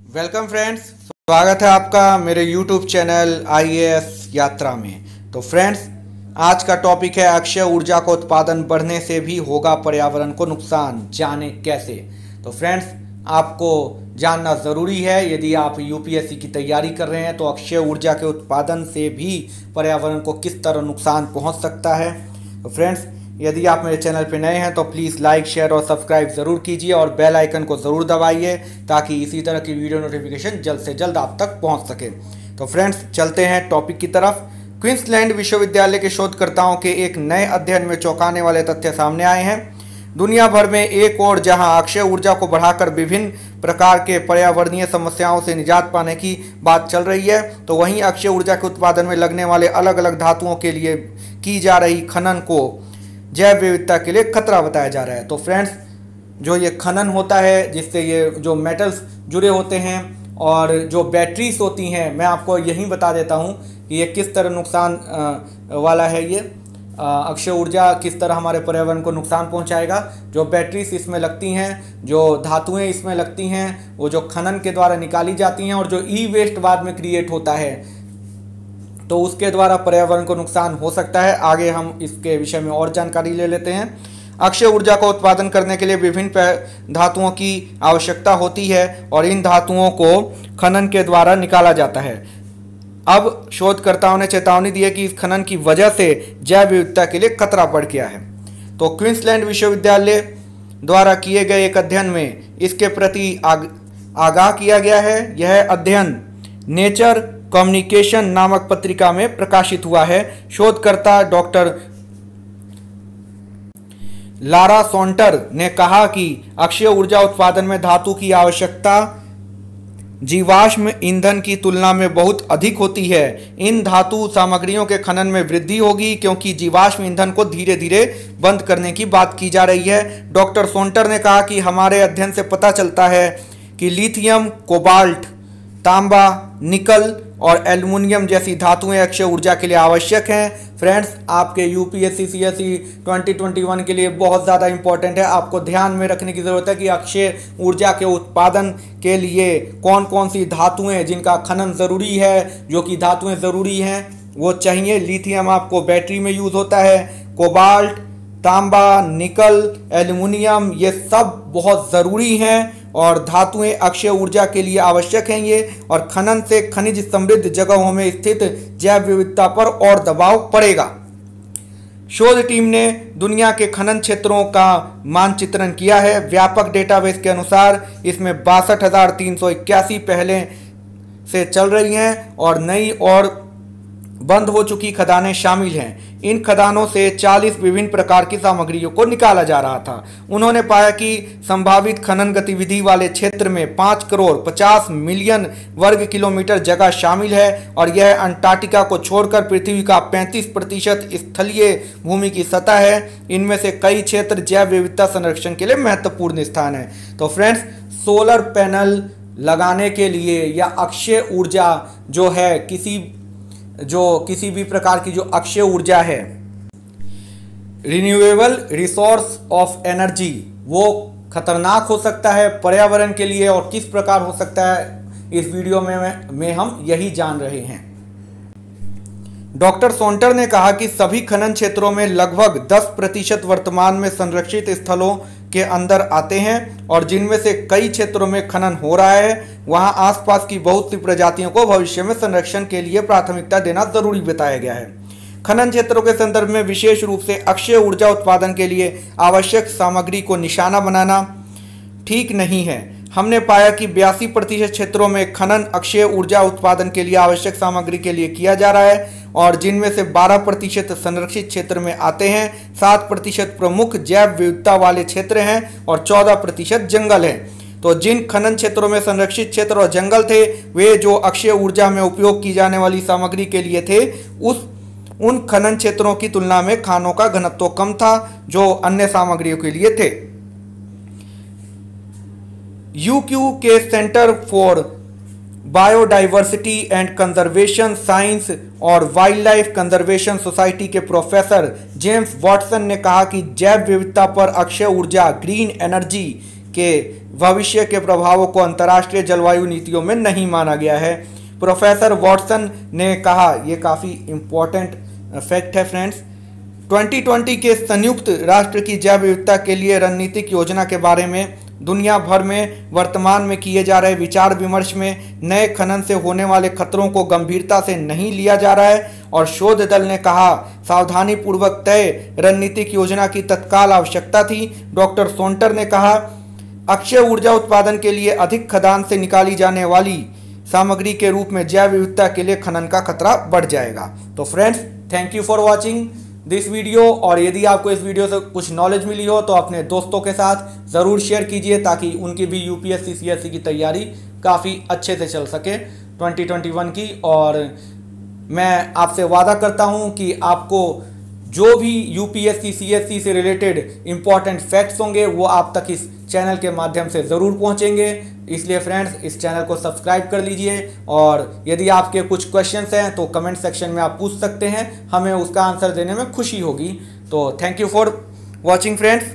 Welcome friends, स्वागत है आपका मेरे YouTube चैनल IAS यात्रा में। तो फ्रेंड्स, आज का टॉपिक है अक्षय ऊर्जा का उत्पादन बढ़ने से भी होगा पर्यावरण को नुकसान, जाने कैसे। तो फ्रेंड्स, आपको जानना ज़रूरी है, यदि आप UPSC की तैयारी कर रहे हैं तो अक्षय ऊर्जा के उत्पादन से भी पर्यावरण को किस तरह नुकसान पहुंच सकता है। तो फ्रेंड्स, यदि आप मेरे चैनल पर नए हैं तो प्लीज़ लाइक, शेयर और सब्सक्राइब ज़रूर कीजिए और बेल आइकन को ज़रूर दबाइए ताकि इसी तरह की वीडियो नोटिफिकेशन जल्द से जल्द आप तक पहुंच सके। तो फ्रेंड्स, चलते हैं टॉपिक की तरफ। क्वींसलैंड विश्वविद्यालय के शोधकर्ताओं के एक नए अध्ययन में चौंकाने वाले तथ्य सामने आए हैं। दुनिया भर में एक और जहां अक्षय ऊर्जा को बढ़ाकर विभिन्न प्रकार के पर्यावरणीय समस्याओं से निजात पाने की बात चल रही है, तो वहीं अक्षय ऊर्जा के उत्पादन में लगने वाले अलग अलग धातुओं के लिए की जा रही खनन को जैव विविधता के लिए खतरा बताया जा रहा है। तो फ्रेंड्स, जो ये खनन होता है जिससे ये जो मेटल्स जुड़े होते हैं और जो बैटरीज होती हैं, मैं आपको यही बता देता हूँ कि ये किस तरह नुकसान वाला है। ये अक्षय ऊर्जा किस तरह हमारे पर्यावरण को नुकसान पहुँचाएगा। जो बैटरीज इसमें लगती हैं, जो धातुएँ इसमें लगती हैं, वो जो खनन के द्वारा निकाली जाती हैं और जो ई वेस्ट बाद में क्रिएट होता है तो उसके द्वारा पर्यावरण को नुकसान हो सकता है। आगे हम इसके विषय में और जानकारी ले लेते हैं। अक्षय ऊर्जा का उत्पादन करने के लिए विभिन्न धातुओं की आवश्यकता होती है और इन धातुओं को खनन के द्वारा निकाला जाता है। अब शोधकर्ताओं ने चेतावनी दी है कि इस खनन की वजह से जैव विविधता के लिए खतरा बढ़ गया है। तो क्वींसलैंड विश्वविद्यालय द्वारा किए गए एक अध्ययन में इसके प्रति आगाह किया गया है। यह अध्ययन नेचर कम्युनिकेशन नामक पत्रिका में प्रकाशित हुआ है। शोधकर्ता डॉक्टर लारा सोंटर ने कहा कि अक्षय ऊर्जा उत्पादन में धातु की आवश्यकता जीवाश्म ईंधन की तुलना में बहुत अधिक होती है। इन धातु सामग्रियों के खनन में वृद्धि होगी क्योंकि जीवाश्म ईंधन को धीरे धीरे बंद करने की बात की जा रही है। डॉक्टर सोंटर ने कहा कि हमारे अध्ययन से पता चलता है कि लिथियम, कोबाल्ट, तांबा, निकल और एल्युमिनियम जैसी धातुएं अक्षय ऊर्जा के लिए आवश्यक हैं। फ्रेंड्स, आपके UPSC CSE 2021 के लिए बहुत ज़्यादा इंपॉर्टेंट है। आपको ध्यान में रखने की ज़रूरत है कि अक्षय ऊर्जा के उत्पादन के लिए कौन कौन सी धातुएं जिनका खनन ज़रूरी है, जो कि धातुएं ज़रूरी हैं वो चाहिए। लिथियम आपको बैटरी में यूज़ होता है, कोबाल्ट, तांबा, निकल, एल्युमिनियम, ये सब बहुत ज़रूरी हैं और धातुएं अक्षय ऊर्जा के लिए आवश्यक हैं ये। और खनन से खनिज समृद्ध जगहों में स्थित जैव विविधता पर और दबाव पड़ेगा। शोध टीम ने दुनिया के खनन क्षेत्रों का मानचित्रण किया है। व्यापक डेटाबेस के अनुसार इसमें 62,381 पहले से चल रही हैं और नई और बंद हो चुकी खदानें शामिल हैं। इन खदानों से 40 विभिन्न प्रकार की सामग्रियों को निकाला जा रहा था। उन्होंने पाया कि संभावित खनन गतिविधि वाले क्षेत्र में 5 करोड़ 50 मिलियन वर्ग किलोमीटर जगह शामिल है और यह अंटार्कटिका को छोड़कर पृथ्वी का 35% स्थलीय भूमि की सतह है। इनमें से कई क्षेत्र जैव विविधता संरक्षण के लिए महत्वपूर्ण स्थान है। तो फ्रेंड्स, सोलर पैनल लगाने के लिए या अक्षय ऊर्जा जो है किसी भी प्रकार की जो अक्षय ऊर्जा है, रिन्यूएबल रिसोर्स ऑफ एनर्जी, वो खतरनाक हो सकता है पर्यावरण के लिए। और किस प्रकार हो सकता है, इस वीडियो में हम यही जान रहे हैं। डॉक्टर सोंटर ने कहा कि सभी खनन क्षेत्रों में लगभग 10% वर्तमान में संरक्षित स्थलों के अंदर आते हैं और जिनमें से कई क्षेत्रों में खनन हो रहा है, वहां आसपास की बहुत सी प्रजातियों को भविष्य में संरक्षण के लिए प्राथमिकता देना जरूरी बताया गया है। खनन क्षेत्रों के संदर्भ में विशेष रूप से अक्षय ऊर्जा उत्पादन के लिए आवश्यक सामग्री को निशाना बनाना ठीक नहीं है। हमने पाया कि 82% क्षेत्रों में खनन अक्षय ऊर्जा उत्पादन के लिए आवश्यक सामग्री के लिए किया जा रहा है और जिनमें से 12% संरक्षित क्षेत्र में आते हैं, 7% प्रमुख जैव विविधता वाले क्षेत्र हैं और 14% जंगल हैं। तो जिन खनन क्षेत्रों में संरक्षित क्षेत्र और जंगल थे, वे जो अक्षय ऊर्जा में उपयोग की जाने वाली सामग्री के लिए थे, उन खनन क्षेत्रों की तुलना में खानों का घनत्व कम था जो अन्य सामग्रियों के लिए थे। UQ के centre for biodiversity and conservation science और वाइल्ड लाइफ कंजर्वेशन सोसाइटी के प्रोफेसर जेम्स वॉटसन ने कहा कि जैव विविधता पर अक्षय ऊर्जा ग्रीन एनर्जी के भविष्य के प्रभावों को अंतर्राष्ट्रीय जलवायु नीतियों में नहीं माना गया है। प्रोफेसर वॉटसन ने कहा, ये काफ़ी इम्पोर्टेंट फैक्ट है फ्रेंड्स, 2020 के संयुक्त राष्ट्र की जैव विविधता के लिए रणनीतिक योजना के बारे में दुनिया भर में वर्तमान में किए जा रहे विचार विमर्श में नए खनन से होने वाले खतरों को गंभीरता से नहीं लिया जा रहा है और शोध दल ने कहा सावधानी पूर्वक तय रणनीतिक योजना की तत्काल आवश्यकता थी। डॉक्टर सोंटर ने कहा अक्षय ऊर्जा उत्पादन के लिए अधिक खदान से निकाली जाने वाली सामग्री के रूप में जैव विविधता के लिए खनन का खतरा बढ़ जाएगा। तो friends, thank you for watching this video, और यदि आपको इस वीडियो से कुछ नॉलेज मिली हो तो अपने दोस्तों के साथ ज़रूर शेयर कीजिए ताकि उनकी भी यूपीएससी सीएससी की तैयारी काफ़ी अच्छे से चल सके 2021 की। और मैं आपसे वादा करता हूं कि आपको जो भी यूपीएससी सीएससी से रिलेटेड इम्पॉर्टेंट फैक्ट्स होंगे वो आप तक इस चैनल के माध्यम से ज़रूर पहुंचेंगे। इसलिए फ्रेंड्स, इस चैनल को सब्सक्राइब कर लीजिए, और यदि आपके कुछ क्वेश्चंस हैं तो कमेंट सेक्शन में आप पूछ सकते हैं, हमें उसका आंसर देने में खुशी होगी। तो thank you for watching friends.